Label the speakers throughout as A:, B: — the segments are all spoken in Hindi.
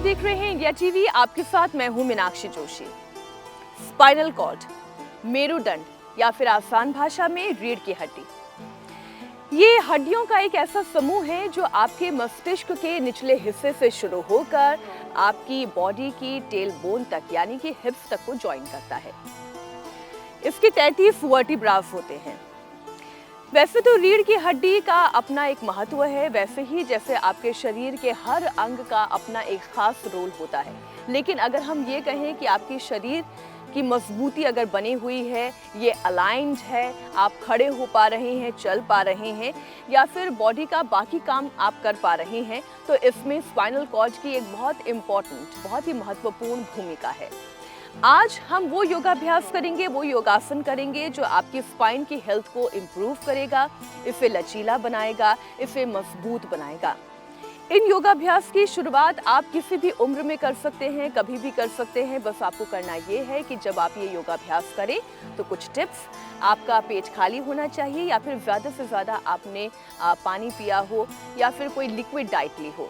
A: देख रहे हैं इंडिया टीवी। आपके साथ मैं हूं मीनाक्षी जोशी। स्पाइनल कॉर्ड, मेरुदंड या फिर आसान भाषा में रीढ़ की हड्डी, ये हड्डियों का एक ऐसा समूह है जो आपके मस्तिष्क के निचले हिस्से से शुरू होकर आपकी बॉडी की टेल बोन तक यानी कि हिप्स तक को ज्वाइन करता है। इसके 33 वर्टिब्रास होते हैं। वैसे तो रीढ़ की हड्डी का अपना एक महत्व है, वैसे ही जैसे आपके शरीर के हर अंग का अपना एक खास रोल होता है। लेकिन अगर हम ये कहें कि आपकी शरीर की मजबूती अगर बनी हुई है, ये अलाइंड है, आप खड़े हो पा रहे हैं, चल पा रहे हैं या फिर बॉडी का बाकी काम आप कर पा रहे हैं, तो इसमें स्पाइनल कॉर्ड की एक बहुत ही महत्वपूर्ण भूमिका है। आज हम वो योगाभ्यास करेंगे, वो योगासन करेंगे जो आपकी स्पाइन की हेल्थ को इम्प्रूव करेगा, इसे लचीला बनाएगा, इसे मजबूत बनाएगा। इन योगाभ्यास की शुरुआत आप किसी भी उम्र में कर सकते हैं, कभी भी कर सकते हैं। बस आपको करना ये है कि जब आप ये योगाभ्यास करें तो कुछ टिप्स, आपका पेट खाली होना चाहिए या फिर ज़्यादा से ज़्यादा आपने पानी पिया हो या फिर कोई लिक्विड डाइट ली हो।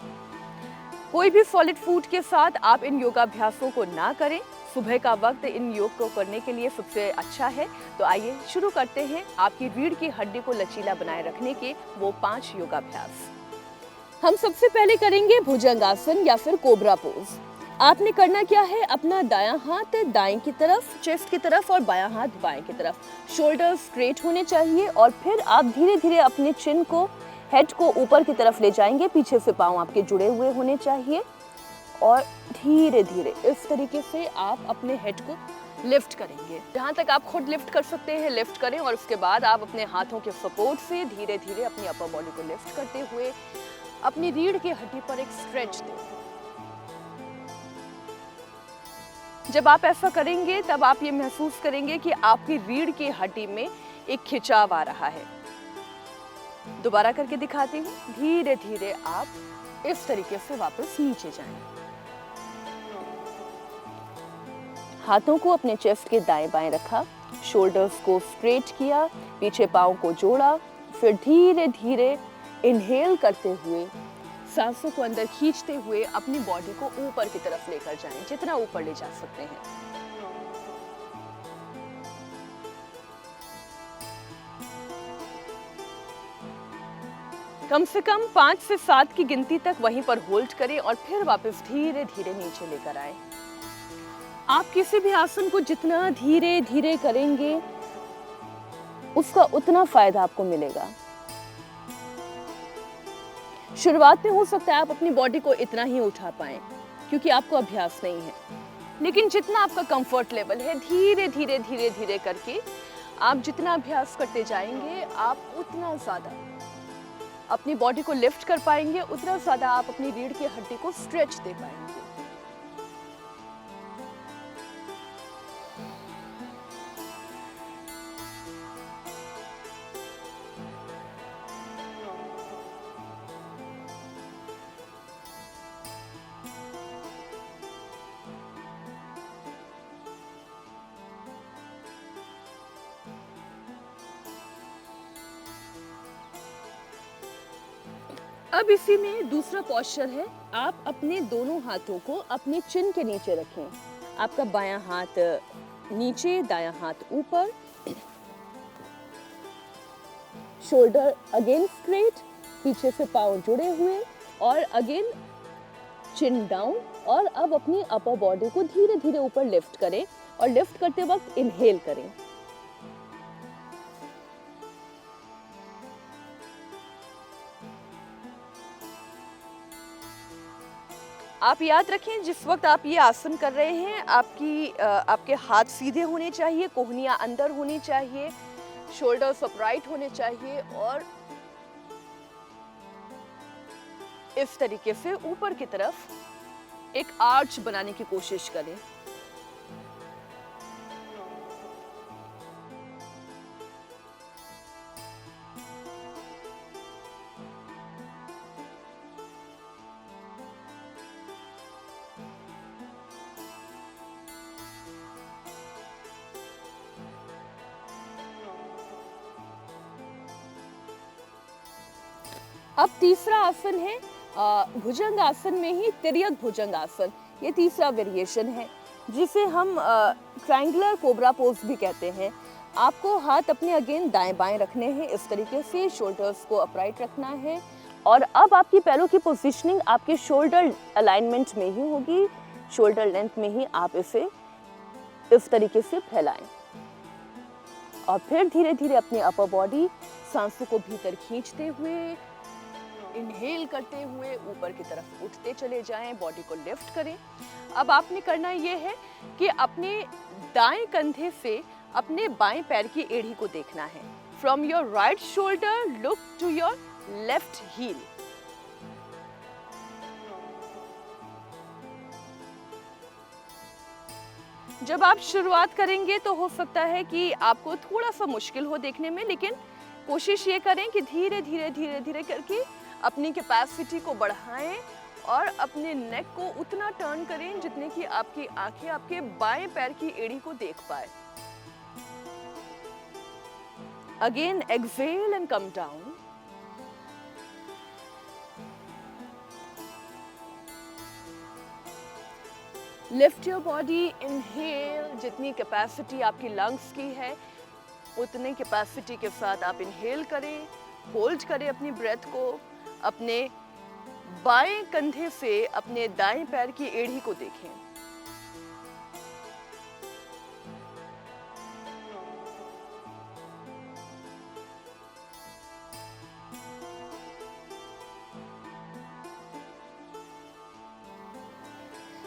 A: कोई भी सॉलिड फूड के साथ आप इन योगाभ्यासों को ना करें। सुबह का वक्त इन योग को करने के लिए सबसे अच्छा है। तो आइए शुरू करते हैं आपकी रीढ़ की हड्डी को लचीला बनाए रखने के वो 5 योगाभ्यास। हम सबसे पहले करेंगे भुजंगासन या फिर कोबरा पोज। आपने करना क्या है, अपना दायां हाथ दाएं की तरफ, चेस्ट की तरफ और बायां हाथ बाएं की तरफ। शोल्डर स्ट्रेट होने चाहिए और फिर आप धीरे धीरे अपने चिन को, हेड को ऊपर की तरफ ले जाएंगे। पीछे से पांव आपके जुड़े हुए होने चाहिए और धीरे धीरे इस तरीके से आप अपने हेड को लिफ्ट करेंगे। जहाँ तक आप खुद लिफ्ट कर सकते हैं लिफ्ट करें और उसके बाद आप अपने हाथों के सपोर्ट से धीरे धीरे अपनी अपर बॉडी को लिफ्ट करते हुए अपनी रीढ़ की हड्डी पर एक स्ट्रेच दें। जब आप ऐसा करेंगे तब आप ये महसूस करेंगे कि आपकी रीढ़ की हड्डी में एक खिंचाव आ रहा है। दोबारा करके दिखाती हूँ। धीरे धीरे आप इस तरीके से वापस नीचे जाएं। हाथों को अपने चेस्ट के दाएं बाएं रखा, शोल्डर्स को स्ट्रेट किया, पीछे पाँव को जोड़ा, फिर धीरे धीरे इनहेल करते हुए सांसों को अंदर खींचते हुए अपनी बॉडी को ऊपर की तरफ लेकर जाएं, जितना ऊपर ले जा सकते हैं। कम से कम 5 से 7 की गिनती तक वहीं पर होल्ड करें और फिर वापस धीरे धीरे नीचे लेकर आए। आप किसी भी आसन को जितना धीरे धीरे करेंगे उसका उतना फायदा आपको मिलेगा। शुरुआत में हो सकता है आप अपनी बॉडी को इतना ही उठा पाएं क्योंकि आपको अभ्यास नहीं है, लेकिन जितना आपका कंफर्ट लेवल है, धीरे धीरे धीरे धीरे करके आप जितना अभ्यास करते जाएंगे आप उतना ज़्यादा अपनी बॉडी को लिफ्ट कर पाएंगे, उतना ज़्यादा आप अपनी रीढ़ की हड्डी को स्ट्रेच दे पाएंगे। अब इसी में दूसरा पोस्चर है। आप अपने दोनों हाथों को अपने चिन के नीचे रखें। आपका बायां हाथ नीचे, दायां हाथ ऊपर, शोल्डर अगेन स्ट्रेट, पीछे से पांव जुड़े हुए और अगेन चिन डाउन। और अब अपनी अपर बॉडी को धीरे धीरे ऊपर लिफ्ट करें और लिफ्ट करते वक्त इनहेल करें। आप याद रखें, जिस वक्त आप ये आसन कर रहे हैं आपके हाथ सीधे होने चाहिए, कोहनियां अंदर होनी चाहिए, शोल्डर्स अपराइट होने चाहिए और इस तरीके से ऊपर की तरफ एक आर्च बनाने की कोशिश करें। अब तीसरा आसन है भुजंग आसन में ही तिर्यक भुजंग आसन, ये तीसरा वेरिएशन है जिसे हम ट्रायंगुलर कोबरा पोज भी कहते हैं। आपको हाथ अपने अगेन दाएं बाएं रखने हैं, इस तरीके से शोल्डर्स को अपराइट रखना है। और अब आपकी पैरों की पोजीशनिंग आपके शोल्डर अलाइनमेंट में ही होगी, शोल्डर लेंथ में ही आप इसे इस तरीके से फैलाएं। और फिर धीरे धीरे अपनी अपर बॉडी सांसों को भीतर खींचते हुए, इनहेल करते हुए ऊपर की तरफ उठते चले जाएं, बॉडी को लिफ्ट करें। अब आपने करना ये है कि अपने दाएं कंधे से अपने बाएं पैर की एड़ी को देखना है। From your right shoulder look to your left heel. जब आप शुरुआत करेंगे तो हो सकता है कि आपको थोड़ा सा मुश्किल हो देखने में, लेकिन कोशिश ये करें कि धीरे धीरे धीरे धीरे करके अपनी कैपेसिटी को बढ़ाएं और अपने नेक को उतना टर्न करें जितने कि आपकी आंखें आपके बाएं पैर की एड़ी को देख पाए। Again exhale and come down. Lift your body, inhale, जितनी कैपेसिटी आपकी लंग्स की है उतनी कैपेसिटी के साथ आप इनहेल करें, होल्ड करें अपनी ब्रेथ को। अपने बाएं कंधे से अपने दाएं पैर की एड़ी को देखें।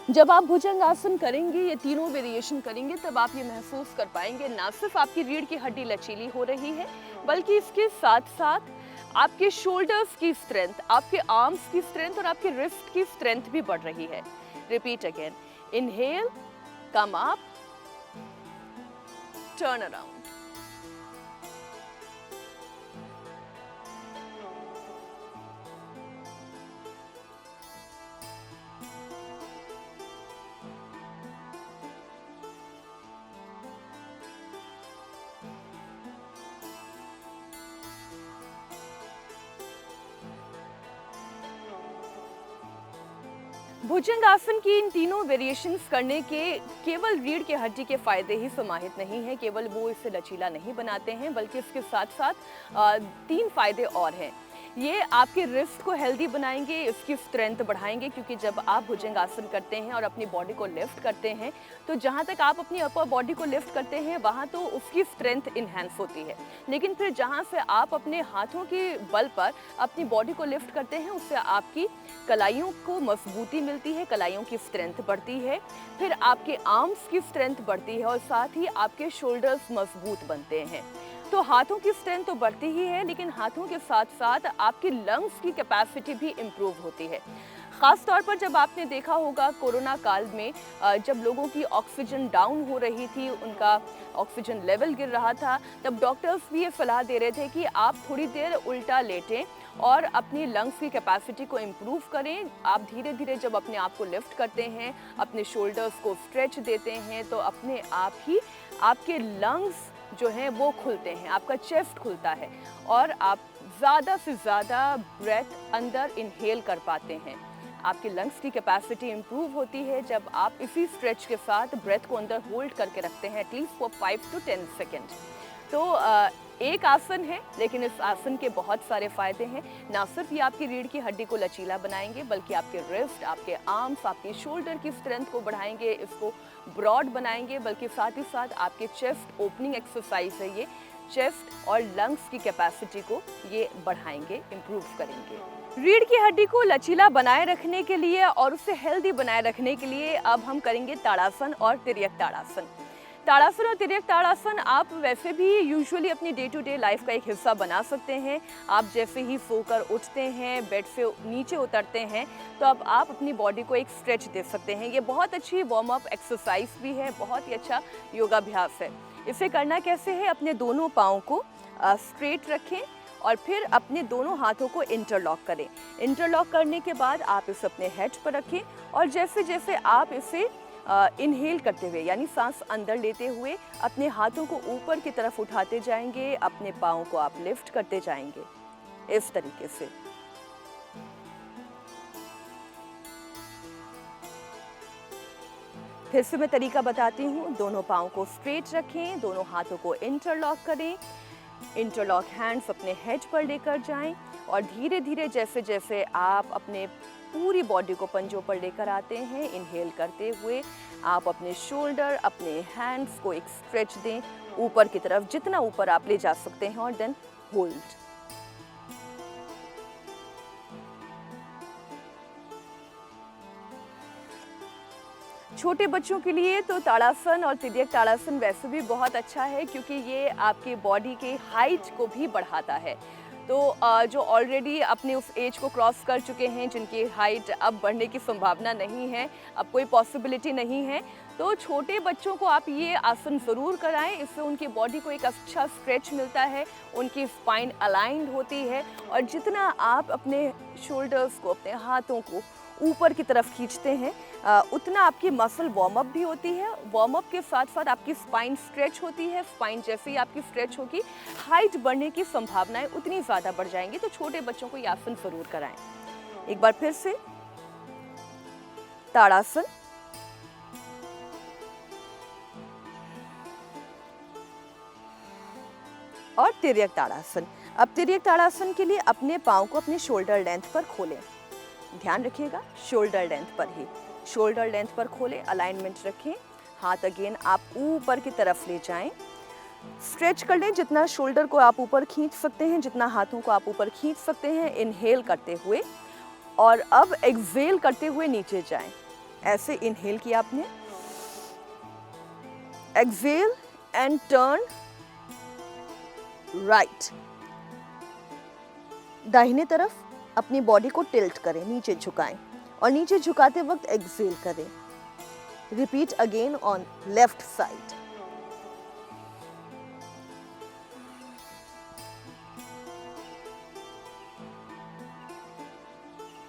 A: जब आप भुजंग आसन करेंगे, ये तीनों वेरिएशन करेंगे, तब आप ये महसूस कर पाएंगे ना सिर्फ आपकी रीढ़ की हड्डी लचीली हो रही है, बल्कि इसके साथ साथ आपके शोल्डर्स की स्ट्रेंथ, आपके आर्म्स की स्ट्रेंथ और आपके रिस्ट की स्ट्रेंथ भी बढ़ रही है। Repeat again, inhale, come up, turn around. Bhujang asana की इन तीनों वेरिएशंस करने के केवल रीढ़ की हड्डी के फायदे ही समाहित नहीं हैं, केवल वो इसे लचीला नहीं बनाते हैं, बल्कि इसके साथ साथ 3 फायदे और हैं। ये आपके रिस्ट को हेल्दी बनाएंगे, इसकी स्ट्रेंथ बढ़ाएंगे, क्योंकि जब आप भुजंग आसन करते हैं और अपनी बॉडी को लिफ्ट करते हैं तो जहाँ तक आप अपनी अपर बॉडी को लिफ्ट करते हैं वहाँ तो उसकी स्ट्रेंथ इन्हेंस होती है, लेकिन फिर जहाँ से आप अपने हाथों के बल पर अपनी बॉडी को लिफ्ट करते हैं उससे आपकी कलाइयों को मजबूती मिलती है, कलाइयों की स्ट्रेंथ बढ़ती है, फिर आपके आर्म्स की स्ट्रेंथ बढ़ती है और साथ ही आपके शोल्डर्स मजबूत बनते हैं। तो हाथों की स्ट्रेंथ तो बढ़ती ही है, लेकिन हाथों के साथ साथ आपकी लंग्स की कैपेसिटी भी इम्प्रूव होती है। ख़ास तौर पर जब आपने देखा होगा कोरोना काल में जब लोगों की ऑक्सीजन डाउन हो रही थी, उनका ऑक्सीजन लेवल गिर रहा था, तब डॉक्टर्स भी ये सलाह दे रहे थे कि आप थोड़ी देर उल्टा लेटें और अपनी लंग्स की कैपेसिटी को इम्प्रूव करें। आप धीरे धीरे जब अपने आप को लिफ्ट करते हैं, अपने शोल्डर्स को स्ट्रेच देते हैं, तो अपने आप ही आपके लंग्स जो हैं वो खुलते हैं, आपका चेस्ट खुलता है और आप ज़्यादा से ज़्यादा ब्रेथ अंदर इनहेल कर पाते हैं। आपकी लंग्स की कैपेसिटी इम्प्रूव होती है जब आप इसी स्ट्रेच के साथ ब्रेथ को अंदर होल्ड करके रखते हैं एटलीस्ट फॉर 5 to 10 सेकेंड। तो एक आसन है, लेकिन इस आसन के बहुत सारे फायदे हैं। ना सिर्फ ये आपकी रीढ़ की हड्डी को लचीला बनाएंगे, बल्कि आपके रिस्ट, आपके आर्म्स, आपके शोल्डर की स्ट्रेंथ को बढ़ाएंगे, इसको ब्रॉड बनाएंगे, बल्कि साथ ही साथ आपके चेस्ट ओपनिंग एक्सरसाइज है ये, चेस्ट और लंग्स की कैपेसिटी को ये बढ़ाएंगे, इम्प्रूव करेंगे। रीढ़ की हड्डी को लचीला बनाए रखने के लिए और उसे हेल्दी बनाए रखने के लिए अब हम करेंगे ताड़ासन और तिर्यक ताड़ासन। ताड़ासन और तिर्यक ताड़ासन आप वैसे भी यूजुअली अपनी डे टू डे लाइफ का एक हिस्सा बना सकते हैं। आप जैसे ही सोकर उठते हैं, बेड से नीचे उतरते हैं, तो अब आप अपनी बॉडी को एक स्ट्रेच दे सकते हैं। ये बहुत अच्छी वार्म अप एक्सरसाइज भी है, बहुत ही अच्छा योगाभ्यास है। इसे करना कैसे है, अपने दोनों पाँव को स्ट्रेट रखें और फिर अपने दोनों हाथों को इंटरलॉक करें। इंटरलॉक करने के बाद आप इसे अपने हेड पर रखें और जैसे जैसे आप इसे इनहेल करते हुए यानी सांस अंदर लेते हुए अपने हाथों को ऊपर की तरफ उठाते जाएंगे, अपने पाँव को आप लिफ्ट करते जाएंगे इस तरीके से। फिर से मैं तरीका बताती हूँ। दोनों पाँव को स्ट्रेट रखें, दोनों हाथों को इंटरलॉक करें, इंटरलॉक हैंड्स अपने हेड पर लेकर जाएं और धीरे धीरे जैसे जैसे आप अपने पूरी बॉडी को पंजों पर लेकर आते हैं, इनहेल करते हुए आप अपने शोल्डर, अपने हैंड्स को एक स्ट्रेच दें ऊपर की तरफ, जितना ऊपर आप ले जा सकते हैं, और देन होल्ड। छोटे बच्चों के लिए तो ताड़ासन और तिर्यक ताड़ासन वैसे भी बहुत अच्छा है, क्योंकि ये आपके बॉडी के हाइट को भी बढ़ाता है। तो जो ऑलरेडी अपने उस एज को क्रॉस कर चुके हैं, जिनकी हाइट अब बढ़ने की संभावना नहीं है, अब कोई पॉसिबिलिटी नहीं है, तो छोटे बच्चों को आप ये आसन ज़रूर कराएं। इससे उनकी बॉडी को एक अच्छा स्ट्रेच मिलता है, उनकी स्पाइन अलाइंड होती है, और जितना आप अपने शोल्डर्स को, अपने हाथों को ऊपर की तरफ खींचते हैं, उतना आपकी मसल वार्म अप भी होती है। वार्म अप के साथ साथ आपकी स्पाइन स्ट्रेच होती है। स्पाइन जैसे ही आपकी स्ट्रेच होगी, हाइट बढ़ने की संभावनाएं उतनी ज़्यादा बढ़ जाएंगी। तो छोटे बच्चों को ये आसन ज़रूर कराएं। एक बार फिर से ताड़ासन, और तिर्यक ताड़ासन। अब तिर्यक ताड़ासन के लिए अपने पाँव को अपने शोल्डर लेंथ पर खोलें। ध्यान रखिएगा, शोल्डर लेंथ पर ही, शोल्डर लेंथ पर खोलें, अलाइनमेंट रखें। हाथ अगेन आप ऊपर की तरफ ले जाएं, स्ट्रेच कर लें जितना शोल्डर को आप ऊपर खींच सकते हैं, जितना हाथों को आप ऊपर खींच सकते हैं, इनहेल करते हुए, और अब एक्सहेल करते हुए नीचे जाएं। ऐसे इनहेल किया आपने, एक्सहेल एंड टर्न राइट। दाहिने तरफ अपनी बॉडी को टिल्ट करें, नीचे झुकाएं, और नीचे झुकाते वक्त एक्सहेल करें। Repeat again on left side.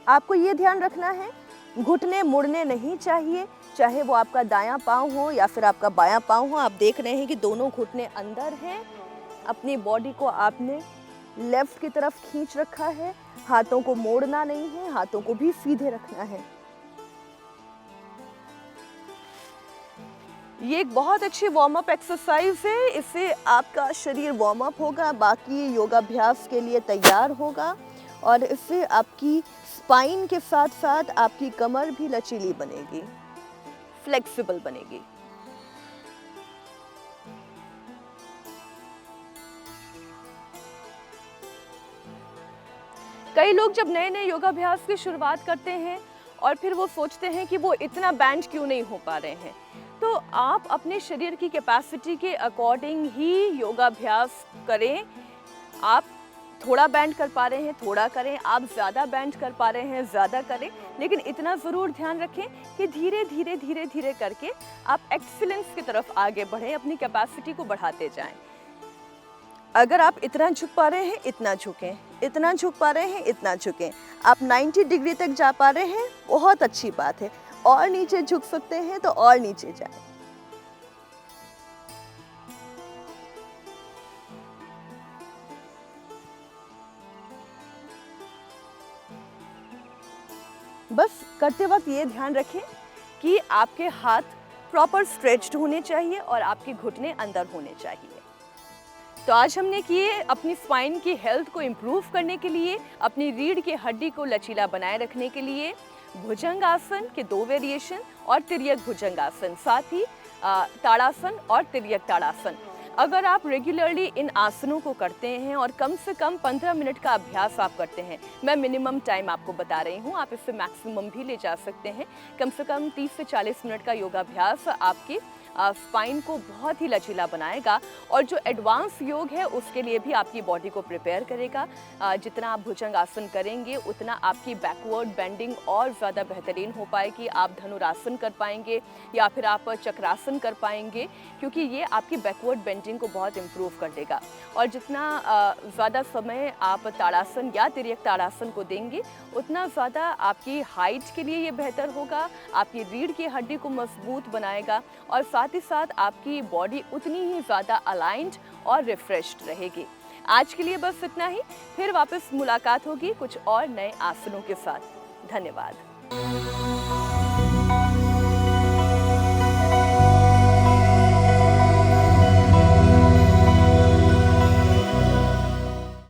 A: आपको ये ध्यान रखना है, घुटने मुड़ने नहीं चाहिए, चाहे वो आपका दायां पांव हो या फिर आपका बायां पांव हो। आप देख रहे हैं कि दोनों घुटने अंदर हैं। अपनी बॉडी को आपने लेफ्ट की तरफ खींच रखा है, हाथों को मोड़ना नहीं है, हाथों को भी सीधे रखना है। ये एक बहुत अच्छी वार्म अप एक्सरसाइज है। इससे आपका शरीर वार्म अप होगा, बाकी योगाभ्यास के लिए तैयार होगा, और इससे आपकी स्पाइन के साथ साथ आपकी कमर भी लचीली बनेगी, फ्लेक्सिबल बनेगी। कई लोग जब नए नए योगाभ्यास की शुरुआत करते हैं और फिर वो सोचते हैं कि वो इतना बैंड क्यों नहीं हो पा रहे हैं, तो आप अपने शरीर की कैपेसिटी के अकॉर्डिंग ही योगाभ्यास करें। आप थोड़ा बैंड कर पा रहे हैं, थोड़ा करें, आप ज़्यादा बैंड कर पा रहे हैं, ज़्यादा करें, लेकिन इतना ज़रूर ध्यान रखें कि धीरे धीरे धीरे धीरे करके आप एक्सीलेंस की तरफ आगे बढ़ें, अपनी कैपेसिटी को बढ़ाते जाएं। अगर आप इतना झुक पा रहे हैं, इतना झुकें, इतना झुक पा रहे हैं, इतना झुकें। आप 90 डिग्री तक जा पा रहे हैं, बहुत अच्छी बात है। और नीचे झुक सकते हैं तो और नीचे जाएं। बस करते वक्त ये ध्यान रखें कि आपके हाथ प्रॉपर स्ट्रेच्ड होने चाहिए और आपके घुटने अंदर होने चाहिए। तो आज हमने किए अपनी स्पाइन की हेल्थ को इम्प्रूव करने के लिए, अपनी रीढ़ की हड्डी को लचीला बनाए रखने के लिए भुजंगासन के 2 वेरिएशन और तिर्यक भुजंगासन, साथ ही ताड़ासन और तिर्यक ताड़ासन। अगर आप रेगुलरली इन आसनों को करते हैं और कम से कम 15 मिनट का अभ्यास आप करते हैं, मैं मिनिमम टाइम आपको बता रही हूँ, आप इससे मैक्सिमम भी ले जा सकते हैं, कम से कम 30 से 40 मिनट का योगाभ्यास आपके स्पाइन को बहुत ही लचीला बनाएगा और जो एडवांस योग है उसके लिए भी आपकी बॉडी को प्रिपेयर करेगा। जितना आप भुजंग आसन करेंगे उतना आपकी बैकवर्ड बेंडिंग और ज़्यादा बेहतरीन हो पाएगी। आप धनुरासन कर पाएंगे या फिर आप चक्रासन कर पाएंगे, क्योंकि ये आपकी बैकवर्ड बेंडिंग को बहुत इम्प्रूव कर देगा। और जितना ज़्यादा समय आप ताड़ासन या तिर्यक ताड़ासन को देंगे उतना ज़्यादा आपकी हाइट के लिए ये बेहतर होगा, आपकी रीढ़ की हड्डी को मजबूत बनाएगा और साथ ही साथ आपकी बॉडी उतनी ही ज़्यादा अलाइंड और रिफ्रेश्ड रहेगी। आज के लिए बस इतना ही, फिर वापस मुलाकात होगी कुछ और नए आसनों के साथ। धन्यवाद।